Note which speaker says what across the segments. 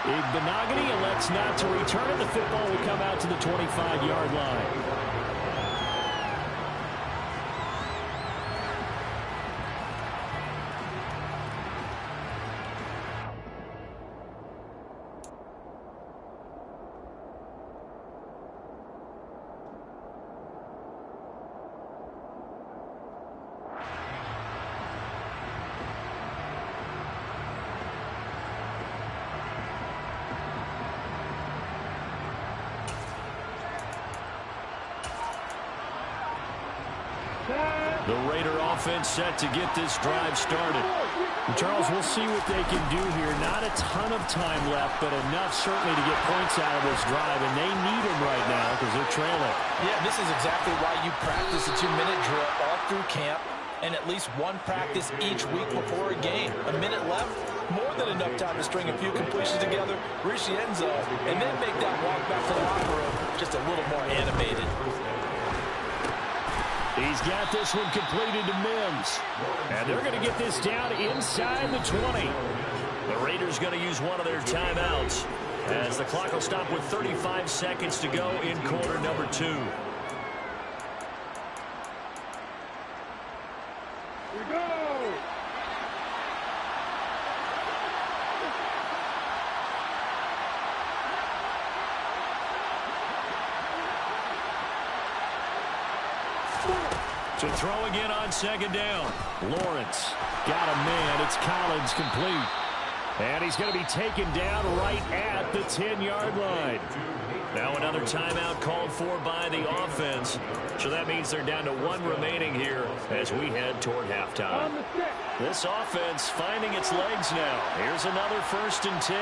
Speaker 1: Benogany elects not to return it. The football will come out to the 25-yard line. The Raider offense set to get this drive started. And Charles, we'll see what they can do here. Not a ton of time left, but enough certainly to get points out of this drive, and they need them right now because they're trailing.
Speaker 2: Yeah, this is exactly why you practice a 2-minute drill all through camp and at least one practice each week before a game. A minute left, more than enough time to string a few completions together, reach the end zone, and then make that walk back to the locker room just a little more animated.
Speaker 1: He's got this one completed to Mims. And they're going to get this down inside the 20. The Raiders going to use one of their timeouts as the clock will stop with 35 seconds to go in quarter number 2.
Speaker 3: Here we go.
Speaker 1: To throw again on second down. Lawrence got a man. It's Collins complete. And he's going to be taken down right at the 10-yard line. Now another timeout called for by the offense. So that means they're down to 1 remaining here as we head toward halftime. This offense finding its legs now. Here's another 1st and 10.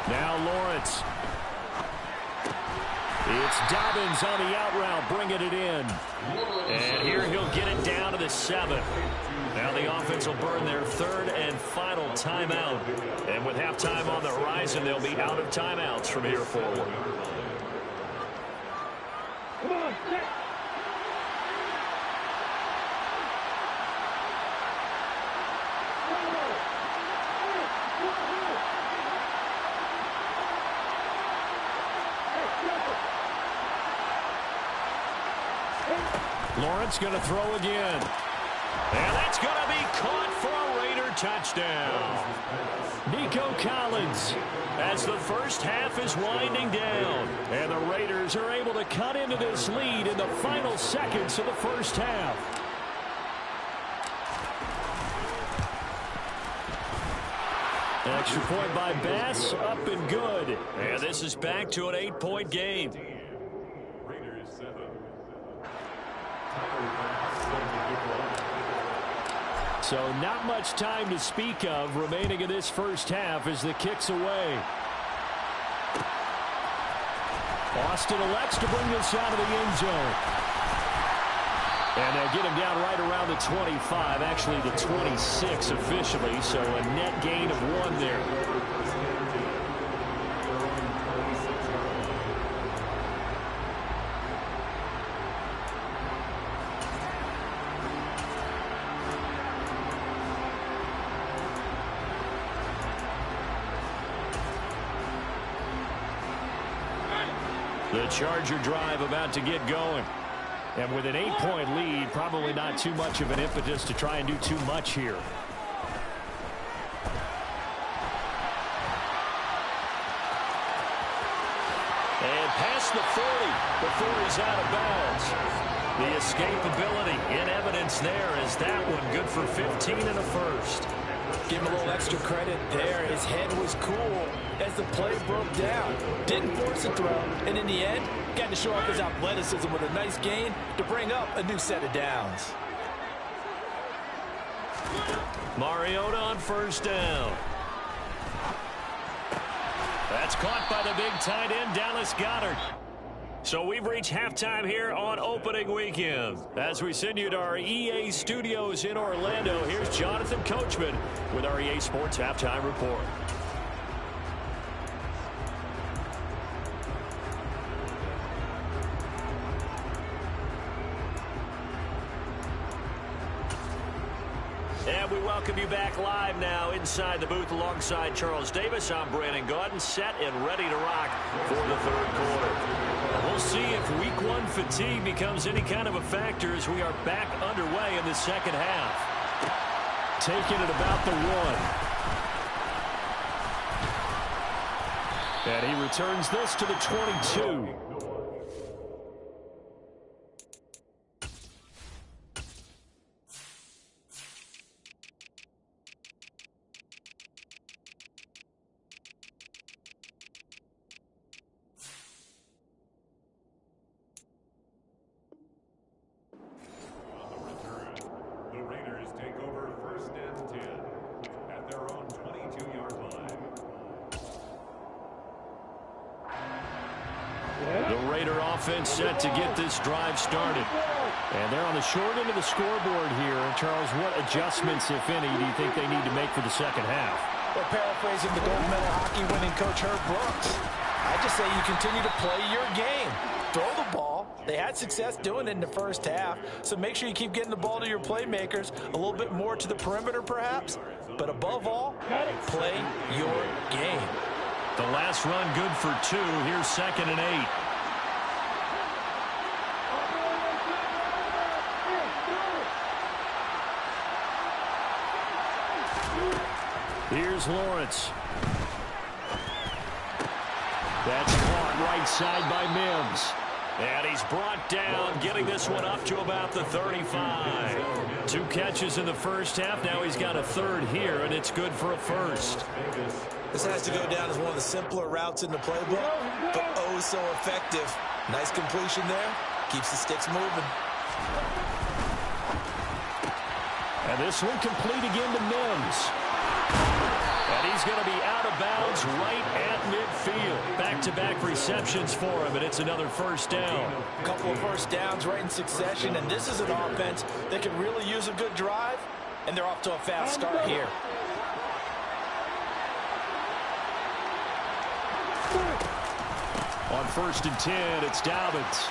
Speaker 1: Now Lawrence. It's Dobbins on the out route, bringing it in. And here he'll get it down to the 7. Now the offense will burn their 3rd and final timeout. And with halftime on the horizon, they'll be out of timeouts from here forward.
Speaker 3: Come on, set.
Speaker 1: Lawrence going to throw again. And that's going to be caught for a Raider touchdown. Nico Collins as the first half is winding down. And the Raiders are able to cut into this lead in the final seconds of the first half. Extra point by Bass, up and good. And this is back to an 8-point game. So not much time to speak of remaining in this first half as the kick's away. Austin elects to bring this out of the end zone. And they'll get him down right around the 25, actually the 26 officially, so a net gain of 1 there. The Charger drive about to get going. And with an 8-point lead, probably not too much of an impetus to try and do too much here. And past the 40 before he's out of bounds. The escapability in evidence there as that one good for 15 and a first.
Speaker 2: Give him a little extra credit there. His head was cool as the play broke down. Didn't force a throw, and in the end, got to show off his athleticism with a nice gain to bring up a new set of downs.
Speaker 1: Mariota on first down. That's caught by the big tight end, Dallas Goedert. So we've reached halftime here on opening weekend. As we send you to our EA studios in Orlando, here's Jonathan Coachman with our EA Sports Halftime Report. And we welcome you back back live now inside the booth alongside Charles Davis. I'm Brandon Gaudin, set and ready to rock for the third quarter. We'll see if week one fatigue becomes any kind of a factor as we are back underway in the second half. Taking it about the 1. And he returns this to the 22. Offense set to get this drive started. And they're on the short end of the scoreboard here. Charles, what adjustments, if any, do you think they need to make for the second half?
Speaker 2: Well, paraphrasing the gold medal hockey winning coach Herb Brooks, I just say you continue to play your game. Throw the ball. They had success doing it in the first half, so make sure you keep getting the ball to your playmakers, a little bit more to the perimeter perhaps, but above all, play your game.
Speaker 1: The last run good for 2. Here's 2nd and 8. Here's Lawrence. That's caught right side by Mims. And he's brought down, getting this one up to about the 35. 2 catches in the first half. Now he's got a third here, and it's good for a first.
Speaker 2: This has to go down as one of the simpler routes in the playbook, but oh so effective. Nice completion there. Keeps the sticks moving.
Speaker 1: And this one complete again to Mims. And he's going to be out of bounds right at midfield. Back-to-back receptions for him, and it's another first down.
Speaker 2: A couple of first downs right in succession, and this is an offense that can really use a good drive, and they're off to a fast start here.
Speaker 1: On 1st and 10, it's Dobbins.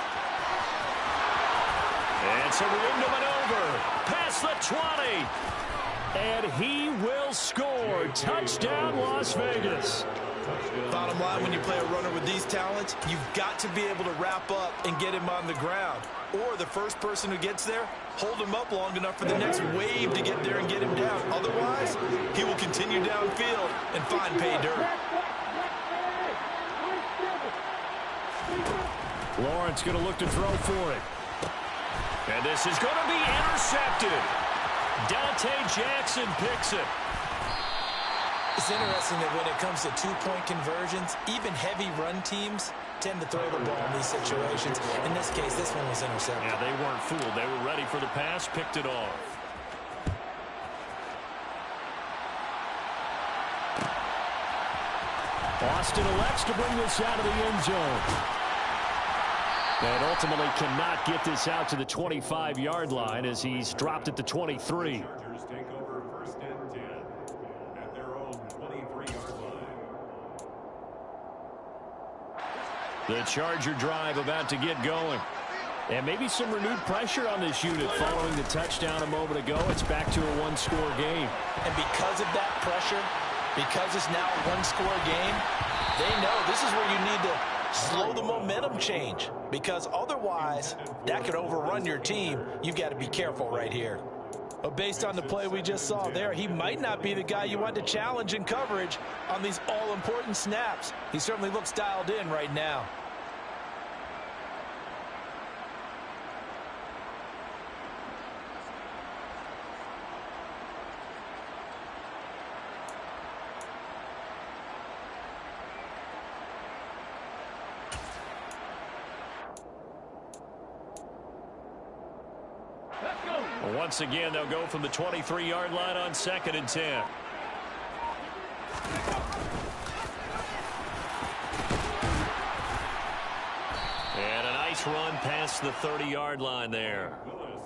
Speaker 1: And so we end maneuver past the 20. And he will score. Touchdown, Las Vegas.
Speaker 2: Bottom line, when you play a runner with these talents, you've got to be able to wrap up and get him on the ground. Or the first person who gets there, hold him up long enough for the next wave to get there and get him down. Otherwise, he will continue downfield and find pay dirt.
Speaker 1: Lawrence going to look to throw for it. And this is going to be intercepted. Dante Jackson picks it.
Speaker 2: It's interesting that when it comes to two-point conversions, even heavy run teams tend to throw the ball in these situations. In this case, this one was intercepted.
Speaker 1: Yeah, they weren't fooled. They were ready for the pass, picked it off. Austin elects to bring this out of the end zone. And ultimately cannot get this out to the 25-yard line as he's dropped at the 23. The Charger drive about to get going. And maybe some renewed pressure on this unit following the touchdown a moment ago. It's back to a one-score game.
Speaker 2: And because of that pressure, because it's now a one-score game, they know this is where you need to slow the momentum change, because otherwise that could overrun your team. You've got to be careful right here. But based on the play we just saw there, he might not be the guy you want to challenge in coverage on these all-important snaps. He certainly looks dialed in right now.
Speaker 1: Once again, they'll go from the 23-yard line on 2nd and 10. And a nice run past the 30-yard line there.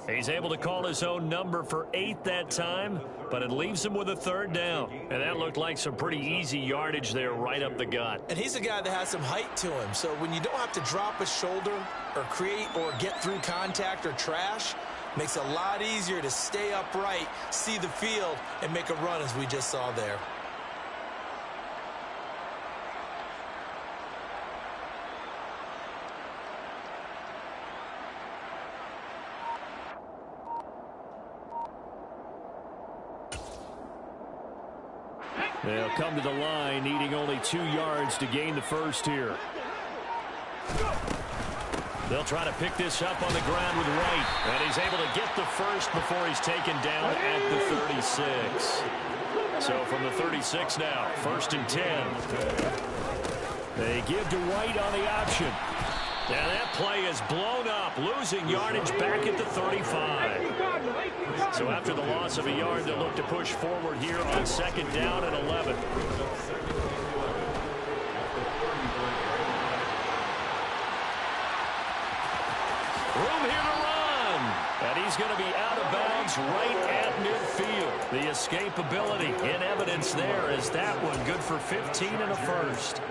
Speaker 1: He's able to call his own number for 8 that time, but it leaves him with a third down. And that looked like some pretty easy yardage there right up the gut.
Speaker 2: And he's a guy that has some height to him, so when you don't have to drop a shoulder or create or get through contact or trash, Makes it a lot easier to stay upright, see the field, and make a run as we just saw there.
Speaker 1: They'll come to the line, needing only 2 yards to gain the first here. They'll try to pick this up on the ground with Wright. And he's able to get the first before he's taken down at the 36. So from the 36 now, 1st and 10. They give to Wright on the option. And that play is blown up, losing yardage back at the 35. So after the loss of a yard, they'll look to push forward here on 2nd down and 11. Room here to run. And he's going to be out of bounds right at midfield. The escapability in evidence there as that one good for 15 and a first.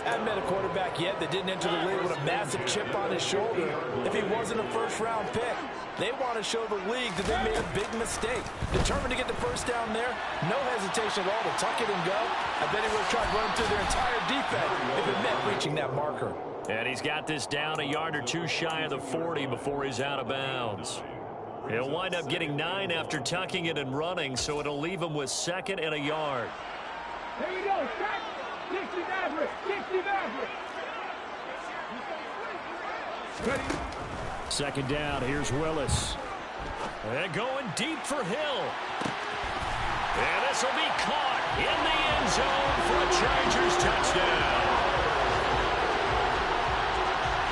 Speaker 2: Haven't met a quarterback yet that didn't enter the league with a massive chip on his shoulder if he wasn't a first-round pick. They want to show the league that they made a big mistake. Determined to get the first down there, no hesitation at all to tuck it and go. I bet he would have tried running through their entire defense if it meant reaching that marker.
Speaker 1: And he's got this down a yard or 2 shy of the 40 before he's out of bounds. He'll wind up getting 9 after tucking it and running, so it'll leave him with 2nd and a yard.
Speaker 3: Here we go. 60 Maverick. 60 Maverick. Ready.
Speaker 1: 2nd down. Here's Willis. And going deep for Hill. And this will be caught in the end zone for a Chargers touchdown.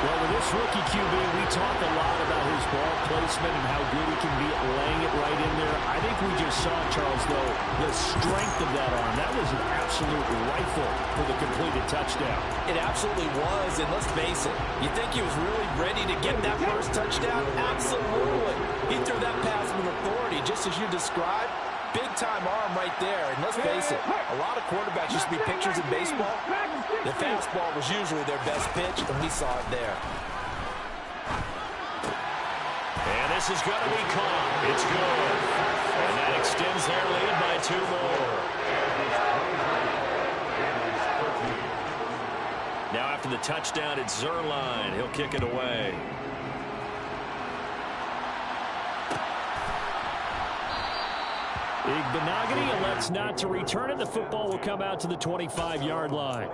Speaker 1: Well, with this rookie QB, we talk a lot about his ball placement and how good he can be at laying it right in there. I think we just saw, Charles, though, the strength of that arm. That was an absolute rifle for the completed touchdown.
Speaker 2: It absolutely was, and let's face it, you think he was really ready to get that first touchdown? Absolutely. He threw that pass with authority, just as you described. Big-time arm right there, and let's face it, a lot of quarterbacks used to be pitchers in baseball. The fastball was usually their best pitch, and we saw it there.
Speaker 1: And this is going to be caught. It's good. And that extends their lead by 2 more. Now after the touchdown, it's Zerline. He'll kick it away. Igbenogany elects not to return it. The football will come out to the 25-yard line.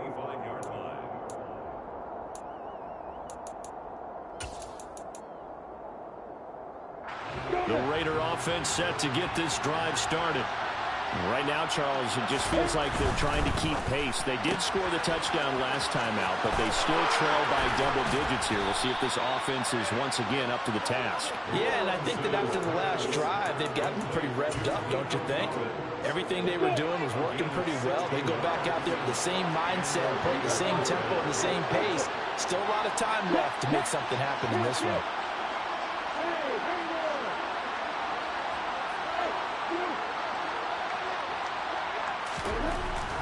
Speaker 1: The Raider offense set to get this drive started. Right now, Charles, it just feels like they're trying to keep pace. They did score the touchdown last time out, but they still trail by double digits here. We'll see if this offense is once again up to the task.
Speaker 2: Yeah, and I think that after the last drive, they've gotten pretty revved up, don't you think? Everything they were doing was working pretty well. They go back out there with the same mindset, play the same tempo, the same pace. Still a lot of time left to make something happen in this one.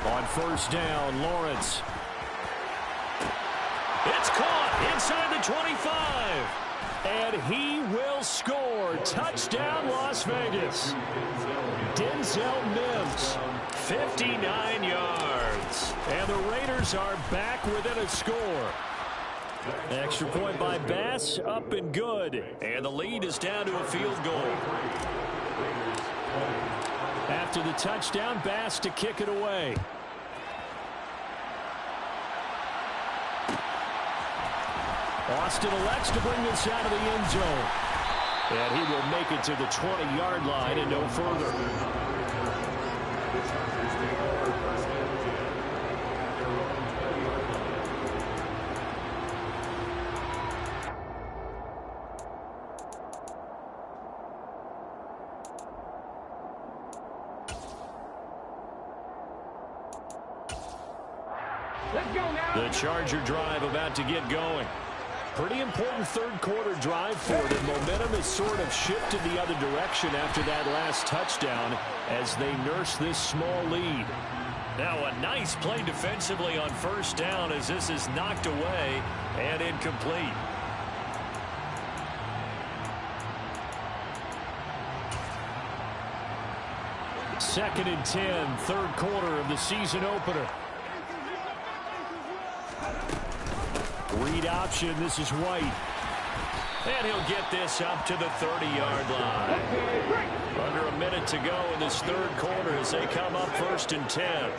Speaker 1: On 1st down, Lawrence. It's caught inside the 25. And he will score. Touchdown, Las Vegas. Denzel Mims, 59 yards. And the Raiders are back within a score. Extra point by Bass, up and good. And the lead is down to a field goal. After the touchdown, Bass to kick it away. Austin elects to bring this out of the end zone. And he will make it to the 20-yard line and no further.
Speaker 3: Let's go now.
Speaker 1: The Charger drive about to get going. Pretty important third-quarter drive for them. Momentum has sort of shifted the other direction after that last touchdown as they nurse this small lead. Now a nice play defensively on 1st down as this is knocked away and incomplete. 2nd and 10, third quarter of the season opener. Read option. This is White. And he'll get this up to the 30-yard line. Under a minute to go in this third quarter as they come up 1st and 10.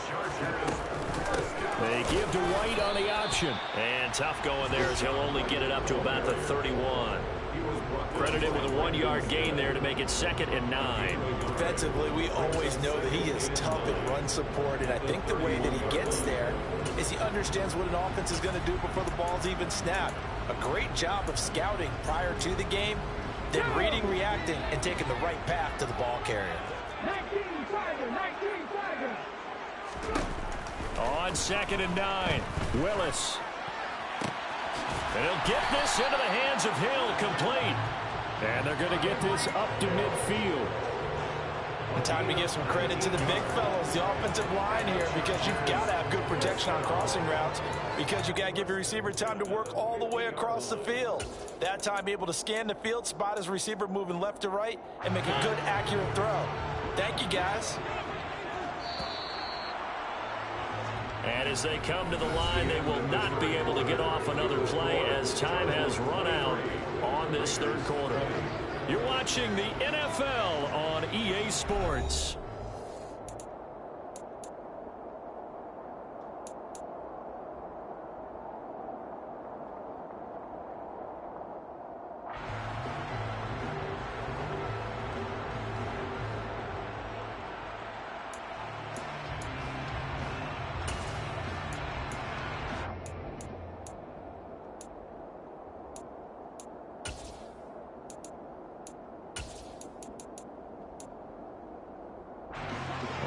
Speaker 1: They give to White on the option. And tough going there as he'll only get it up to about the 31. Credited with a 1-yard gain there to make it 2nd and 9.
Speaker 2: Defensively, we always know that he is tough in run support, and I think the way that he gets there is he understands what an offense is going to do before the ball's even snapped. A great job of scouting prior to the game, then reading, reacting, and taking the right path to the ball carrier.
Speaker 3: 19 Tiger.
Speaker 1: On 2nd and 9, Willis. And he'll get this into the hands of Hill, complete. And they're going to get this up to midfield.
Speaker 2: And time to give some credit to the big fellows, the offensive line here, because you've got to have good protection on crossing routes, because you've got to give your receiver time to work all the way across the field. That time able to scan the field, spot his receiver moving left to right, and make a good, accurate throw. Thank you, guys.
Speaker 1: And as they come to the line, they will not be able to get off another play as time has run out on this third quarter. You're watching the NFL on EA Sports.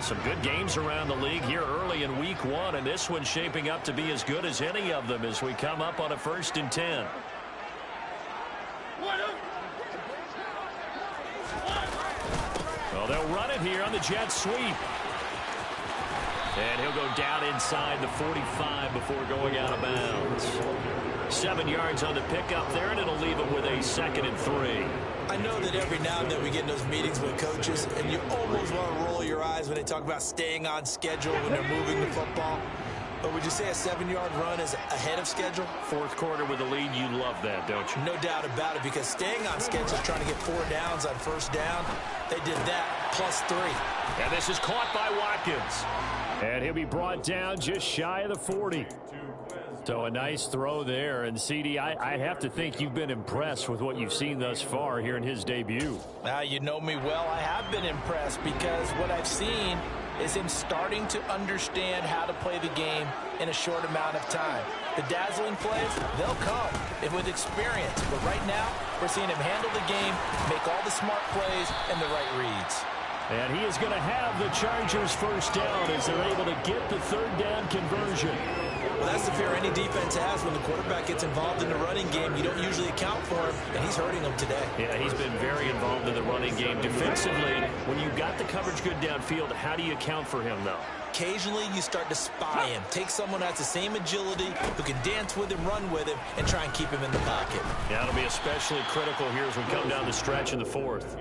Speaker 1: Some good games around the league here early in week 1, and this one's shaping up to be as good as any of them as we come up on a 1st and 10. Well, they'll run it here on the jet sweep. And he'll go down inside the 45 before going out of bounds. 7 yards on the pickup there, and it'll leave him with a 2nd and 3.
Speaker 2: I know that every now and then we get in those meetings with coaches, and you almost want to roll your eyes when they talk about staying on schedule when they're moving the football. But would you say a 7-yard run is ahead of schedule?
Speaker 1: Fourth quarter with a lead, you love that, don't you?
Speaker 2: No doubt about it, because staying on schedule is trying to get 4 downs on 1st down. They did that plus 3.
Speaker 1: And this is caught by Watkins. And he'll be brought down just shy of the 40. So a nice throw there. And, CD, I have to think you've been impressed with what you've seen thus far here in his debut.
Speaker 2: Now, you know me well. I have been impressed because what I've seen is him starting to understand how to play the game in a short amount of time. The dazzling plays, they'll come and with experience. But right now, we're seeing him handle the game, make all the smart plays, and the right reads.
Speaker 1: And he is going to have the Chargers 1st down as they're able to get the 3rd down conversion.
Speaker 2: Well, that's the fear any defense has when the quarterback gets involved in the running game. You don't usually account for him, and he's hurting them today.
Speaker 1: Yeah, he's been very involved in the running game. Defensively, when you got the coverage good downfield, how do you account for him, though?
Speaker 2: Occasionally, you start to spy him. Take someone that's the same agility, who can dance with him, run with him, and try and keep him in the pocket.
Speaker 1: Yeah, it'll be especially critical here as we come down the stretch in the 4th.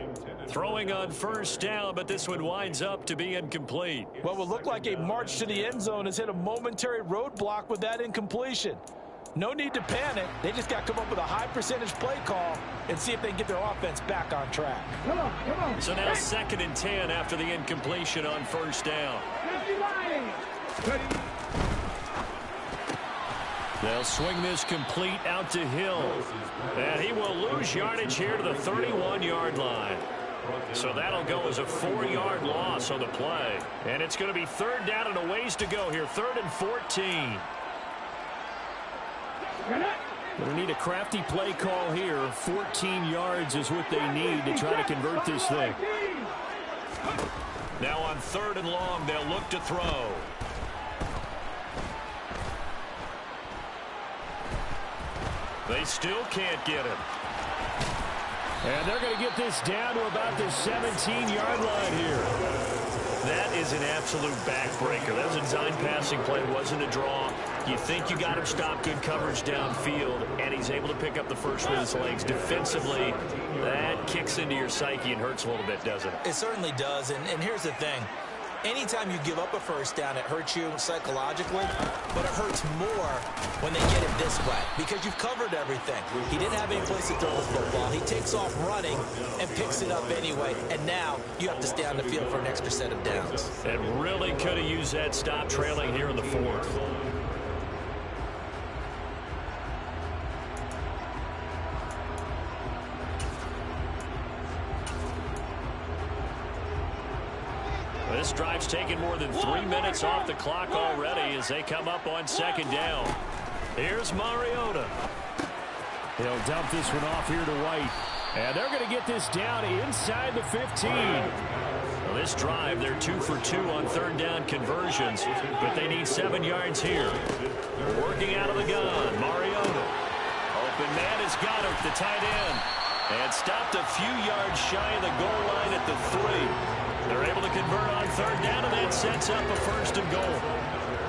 Speaker 1: Throwing on 1st down, but this one winds up to be incomplete.
Speaker 2: What will look like a march to the end zone has hit a momentary roadblock with that incompletion. No need to panic. They just got to come up with a high percentage play call and see if they can get their offense back on track.
Speaker 3: Come on.
Speaker 1: So now 2nd and 10 after the incompletion on 1st down. They'll swing this complete out to Hill. And he will lose yardage here to the 31-yard line. So that'll go as a 4-yard loss on the play. And it's going to be 3rd down and a ways to go here. 3rd and 14. They need a crafty play call here. 14 yards is what they need to try to convert this thing. Now on 3rd and long, they'll look to throw. They still can't get him. And they're going to get this down to about the 17-yard line here. That is an absolute backbreaker. That was a design passing play. It wasn't a draw. You think you got him stopped, good coverage downfield, and he's able to pick up the first with his legs. Defensively, that kicks into your psyche and hurts a little bit, doesn't it?
Speaker 2: It certainly does, and here's the thing. Anytime you give up a first down, it hurts you psychologically, but it hurts more when they get it this way because you've covered everything. He didn't have any place to throw the football. He takes off running and picks it up anyway, and now you have to stay on the field for an extra set of downs.
Speaker 1: And really could have used that stop trailing here in the fourth. This drive's taken more than 3 minutes off the clock already as they come up on second down. Here's Mariota. He'll dump this one off here to White. And they're going to get this down inside the 15. Well, this drive, they're 2 for 2 on third down conversions, but they need 7 yards here. Working out of the gun, Mariota. Open man has got it, the tight end. And stopped a few yards shy of the goal line at the 3. They're able to convert on third down, and that sets up a first and goal.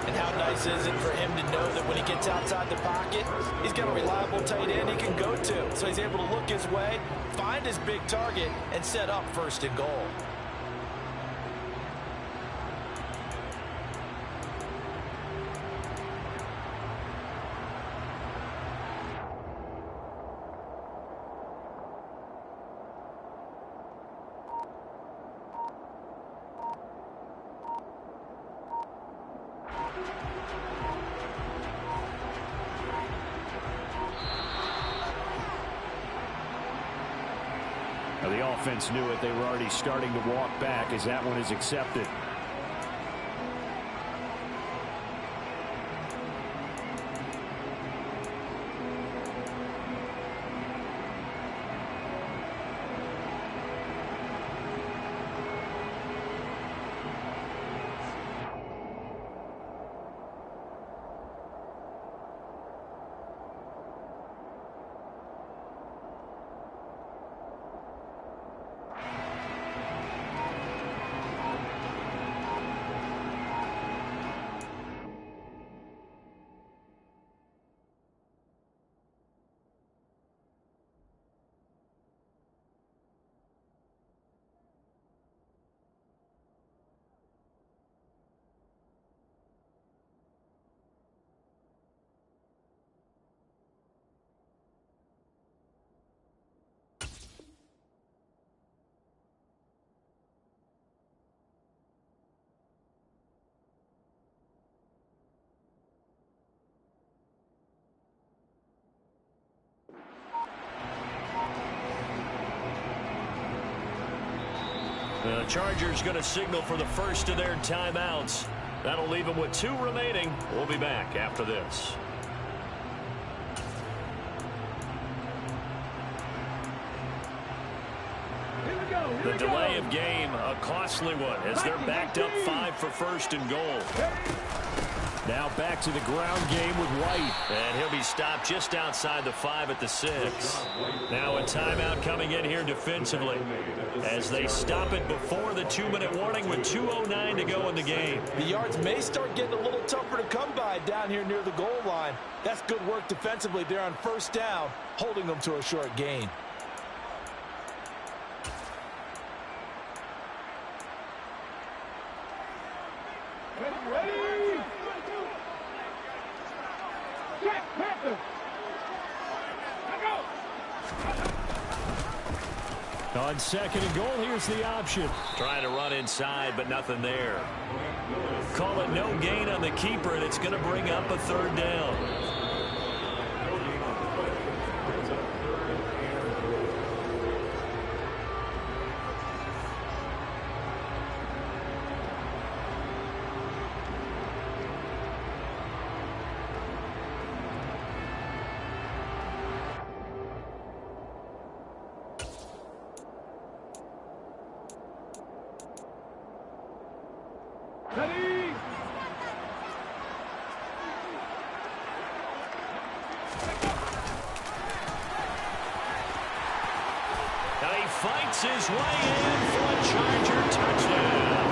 Speaker 2: And how nice is it for him to know that when he gets outside the pocket, he's got a reliable tight end he can go to. So he's able to look his way, find his big target, and set up first and goal.
Speaker 1: Now, the offense knew it. They were already starting to walk back as that one is accepted. The Chargers going to signal for the first of their timeouts. That'll leave them with 2 remaining. We'll be back after this. The delay of game, a costly one as they're backed up 5 for first and goal. Now back to the ground game with White. And he'll be stopped just outside the 5 at the 6. Now a timeout coming in here defensively as they stop it before the 2-minute warning with 2:09 to go in the game.
Speaker 2: The yards may start getting a little tougher to come by down here near the goal line. That's good work defensively there on first down, holding them to a short gain.
Speaker 1: On second and goal, here's the option. Trying to run inside, but nothing there. Call it no gain on the keeper, and it's going to bring up a third down. Fights his way in for a Charger touchdown.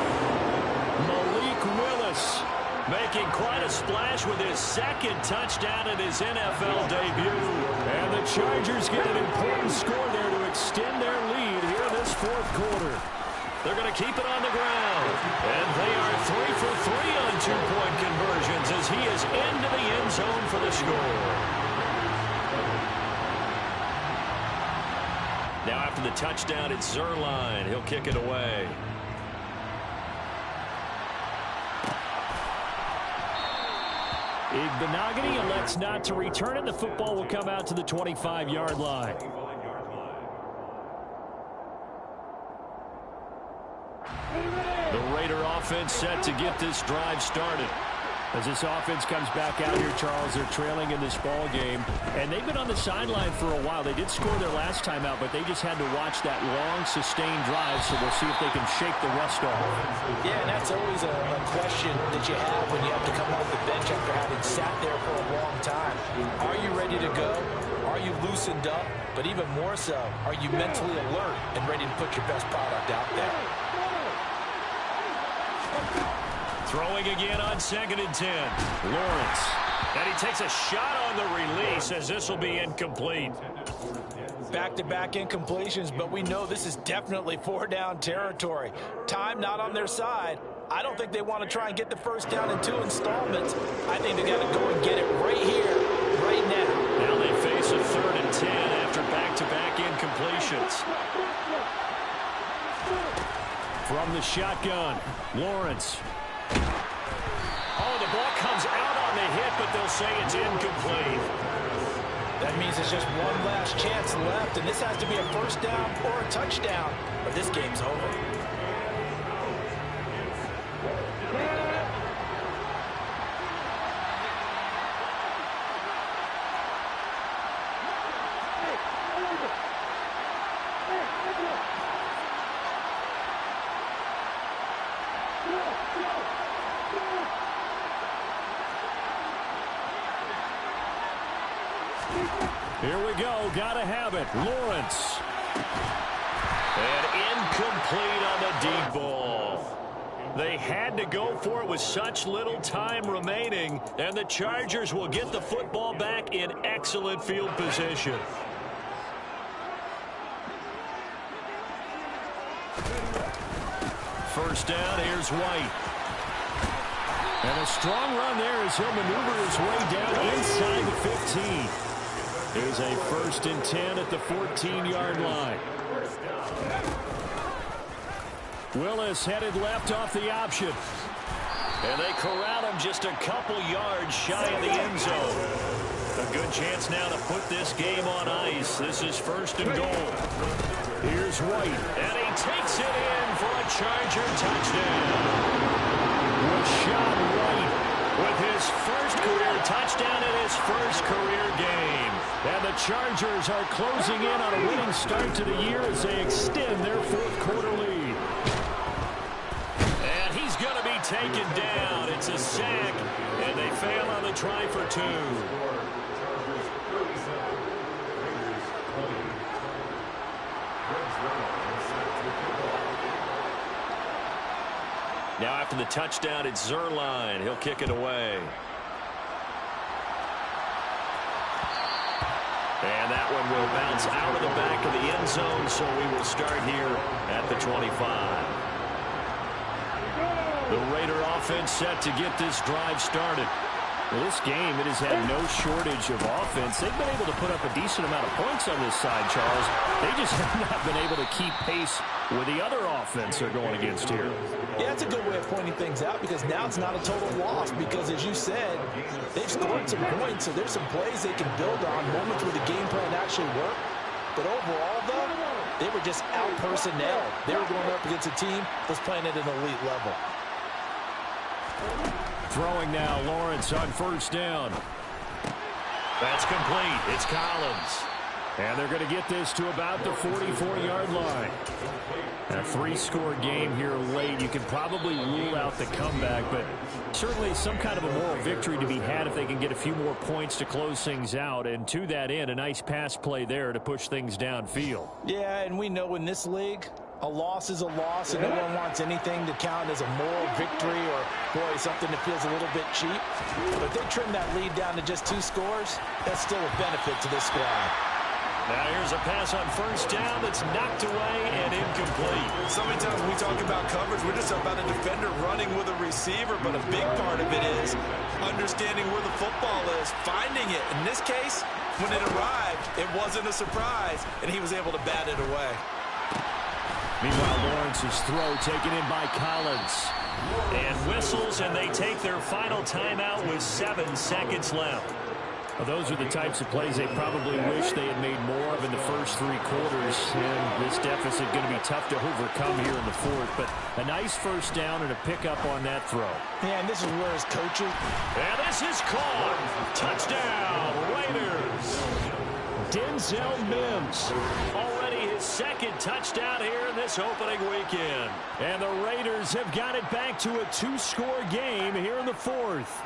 Speaker 1: Malik Willis making quite a splash with his second touchdown in his NFL debut. And the Chargers get an important score there to extend their lead here in this fourth quarter. They're going to keep it on the ground. And they are 3 for 3 on two-point conversions as he is into the end zone for the score. Now after the touchdown, it's Zerline. He'll kick it away. Igbenogany elects not to return it. The football will come out to the 25-yard line. The Raider offense set to get this drive started. As this offense comes back out here, Charles, they're trailing in this ball game, and they've been on the sideline for a while. They did score their last time out, but they just had to watch that long, sustained drive, so we'll see if they can shake the rust off.
Speaker 2: Yeah, and that's always a question that you have when you have to come off the bench after having sat there for a long time. Are you ready to go? Are you loosened up? But even more so, are you mentally alert and ready to put your best product out there?
Speaker 1: Throwing again on 2nd and 10. Lawrence. And he takes a shot on the release as this will be incomplete.
Speaker 2: Back-to-back incompletions, but we know this is definitely 4-down territory. Time not on their side. I don't think they want to try and get the first down in 2 installments. I think they got to go and get it right here, right now.
Speaker 1: Now they face a 3rd and 10 after back-to-back incompletions. From the shotgun, Lawrence. Oh, the ball comes out on the hit, but they'll say it's incomplete.
Speaker 2: That means there's just one last chance left, and this has to be a first down or a touchdown, or this game's over.
Speaker 1: Here we go. Gotta have it. Lawrence. And incomplete on the deep ball. They had to go for it with such little time remaining, and the Chargers will get the football back in excellent field position. First down, here's White. And a strong run there as he'll maneuver his way down inside the 15. Here's a 1st and 10 at the 14-yard line. Willis headed left off the option. And they corral him just a couple yards shy of the end zone. A good chance now to put this game on ice. This is 1st and goal. Here's White, and he takes it in for a Charger touchdown. Rashad White with his first career touchdown in his first career game. And the Chargers are closing in on a winning start to the year as they extend their 4th quarter lead. And he's going to be taken down. It's a sack, and they fail on the try for 2. Now after the touchdown, it's Zerline. He'll kick it away. And that one will bounce out of the back of the end zone, so we will start here at the 25. The Raider offense set to get this drive started. Well, this game, it has had no shortage of offense. They've been able to put up a decent amount of points on this side, Charles. They just have not been able to keep pace with the other offense they're going against here.
Speaker 2: Yeah, that's a good way of pointing things out because now it's not a total loss because, as you said, they've scored some points, so there's some plays they can build on, moments where the game plan actually worked. But overall, though, they were just out-personnel. They were going up against a team that's playing at an elite level.
Speaker 1: Throwing now, Lawrence on 1st down. That's complete. It's Collins. And they're going to get this to about the 44-yard line. A 3-score game here late. You can probably rule out the comeback, but certainly some kind of a moral victory to be had if they can get a few more points to close things out. And to that end, a nice pass play there to push things downfield.
Speaker 2: Yeah, and we know in this league, a loss is a loss, and no one wants anything to count as a moral victory or, boy, something that feels a little bit cheap. But if they trim that lead down to just 2 scores, that's still a benefit to this squad.
Speaker 1: Now here's a pass on first down that's knocked away and incomplete.
Speaker 2: So many times when we talk about coverage, we're just about a defender running with a receiver, but a big part of it is understanding where the football is, finding it. In this case, when it arrived, it wasn't a surprise, and he was able to bat it away.
Speaker 1: Meanwhile, Lawrence's throw taken in by Collins. And whistles, and they take their final timeout with 7 seconds left. Well, those are the types of plays they probably wish they had made more of in the first 3 quarters. And this deficit going to be tough to overcome here in the fourth. But a nice first down and a pickup on that throw.
Speaker 2: Yeah, and this is where his coaches...
Speaker 1: And this is caught. Touchdown, Raiders. Denzel Mims, already his 2nd touchdown here in this opening weekend. And the Raiders have got it back to a 2-score game here in the fourth.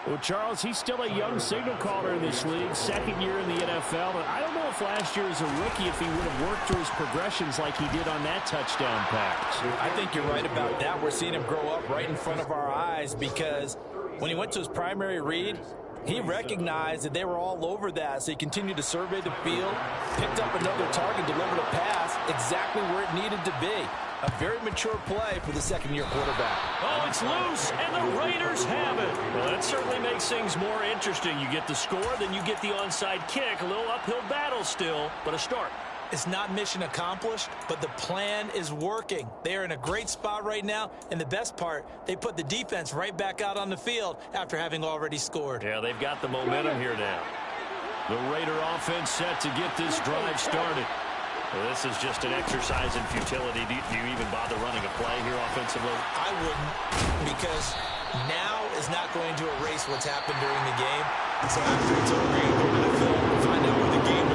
Speaker 1: Well, Charles, he's still a young signal caller in this league, 2nd year in the NFL. But I don't know if last year as a rookie, if he would have worked through his progressions like he did on that touchdown pass.
Speaker 2: I think you're right about that. We're seeing him grow up right in front of our eyes because when he went to his primary read, he recognized that they were all over that, so he continued to survey the field, picked up another target, delivered a pass exactly where it needed to be. A very mature play for the 2nd-year quarterback.
Speaker 1: Oh, it's loose, and the Raiders have it. Well, that certainly makes things more interesting. You get the score, then you get the onside kick. A little uphill battle still, but a start.
Speaker 2: It's not mission accomplished, but the plan is working. They are in a great spot right now, and the best part, they put the defense right back out on the field after having already scored.
Speaker 1: Yeah, they've got the momentum here now. The Raider offense set to get this drive started. Well, this is just an exercise in futility. Do you even bother running a play here offensively?
Speaker 2: I wouldn't, because now is not going to erase what's happened during the game. So after it's over, you go to the film and find out where the game is.